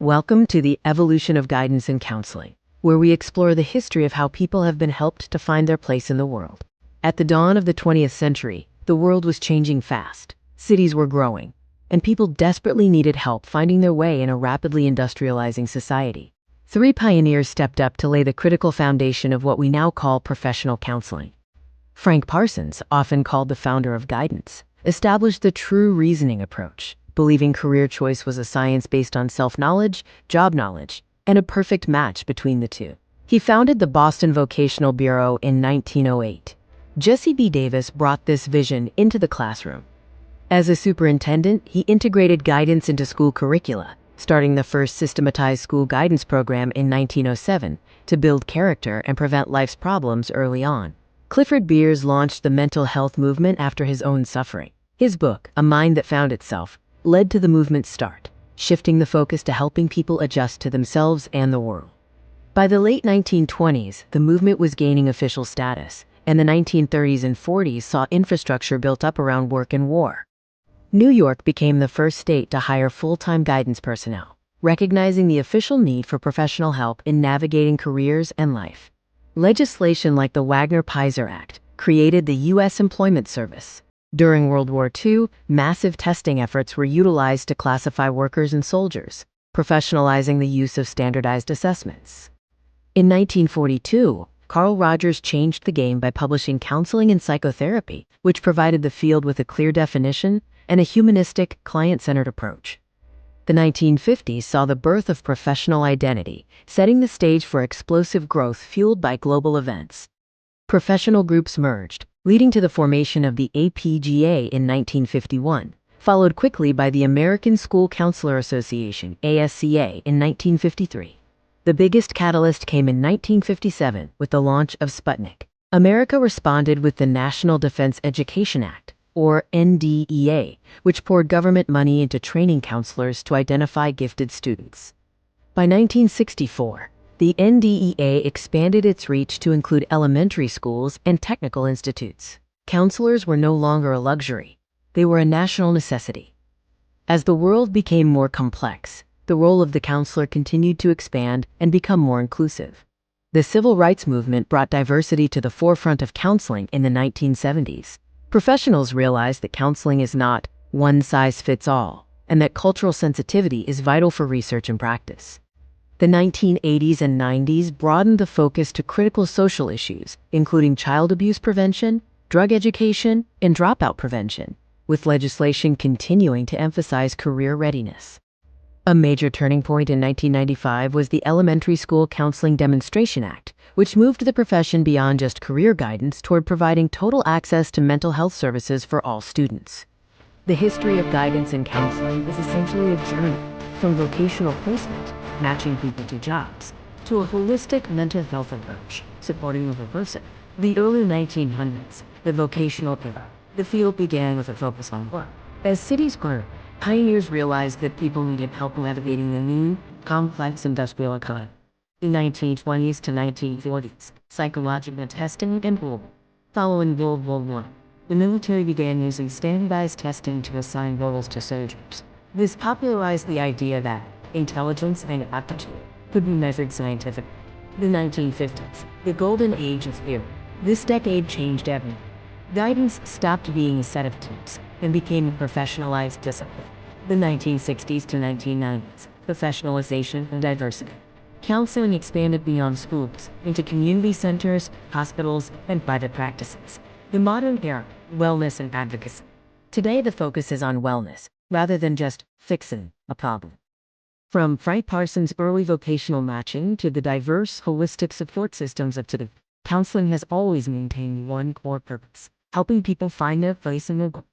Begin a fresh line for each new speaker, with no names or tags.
Welcome to the Evolution of Guidance and Counseling, where we explore the history of how people have been helped to find their place in the world. At the dawn of the 20th century, the world was changing fast, cities were growing, and people desperately needed help finding their way in a rapidly industrializing society. Three pioneers stepped up to lay the critical foundation of what we now call professional counseling. Frank Parsons, often called the founder of guidance, established the true reasoning approach, believing career choice was a science based on self-knowledge, job knowledge, and a perfect match between the two. He founded the Boston Vocational Bureau in 1908. Jesse B. Davis brought this vision into the classroom. As a superintendent, he integrated guidance into school curricula, starting the first systematized school guidance program in 1907 to build character and prevent life's problems early on. Clifford Beers launched the mental health movement after his own suffering. His book, A Mind That Found Itself, led to the movement's start, shifting the focus to helping people adjust to themselves and the world. By the late 1920s, the movement was gaining official status, and the 1930s and 40s saw infrastructure built up around work and war. New York became the first state to hire full-time guidance personnel, recognizing the official need for professional help in navigating careers and life. Legislation like the Wagner-Peiser Act created the U.S. Employment Service. During World War II, massive testing efforts were utilized to classify workers and soldiers, professionalizing the use of standardized assessments. In 1942, Carl Rogers changed the game by publishing Counseling and Psychotherapy, which provided the field with a clear definition and a humanistic, client-centered approach. The 1950s saw the birth of professional identity, setting the stage for explosive growth fueled by global events. Professional groups merged, leading to the formation of the APGA in 1951, followed quickly by the American School Counselor Association, ASCA, in 1953. The biggest catalyst came in 1957 with the launch of Sputnik. America responded with the National Defense Education Act, or NDEA, which poured government money into training counselors to identify gifted students. By 1964, the NDEA expanded its reach to include elementary schools and technical institutes. Counselors were no longer a luxury. They were a national necessity. As the world became more complex, the role of the counselor continued to expand and become more inclusive. The civil rights movement brought diversity to the forefront of counseling in the 1970s. Professionals realized that counseling is not one size fits all, and that cultural sensitivity is vital for research and practice. The 1980s and 90s broadened the focus to critical social issues, including child abuse prevention, drug education, and dropout prevention, with legislation continuing to emphasize career readiness. A major turning point in 1995 was the Elementary School Counseling Demonstration Act, which moved the profession beyond just career guidance toward providing total access to mental health services for all students. The history of guidance and counseling is essentially a journey from vocational placement, matching people to jobs, to a holistic mental health approach, supporting the person. The early 1900s, the vocational era, the field began with a focus on work. As cities grew, pioneers realized that people needed help navigating the new, complex industrial economy. In the 1920s to 1940s, psychological testing and rule. Following World War I, the military began using standardized testing to assign roles to soldiers. This popularized the idea that intelligence and aptitude could be measured scientifically. The 1950s, the golden age of theory. This decade changed everything. Guidance stopped being a set of tips and became a professionalized discipline. The 1960s to 1990s, professionalization and diversity. Counseling expanded beyond schools into community centers, hospitals, and private practices. The modern era, wellness and advocacy. Today the focus is on wellness, rather than just fixing a problem. From Frank Parsons' early vocational matching to the diverse, holistic support systems of today, counseling has always maintained one core purpose: helping people find their place in the world.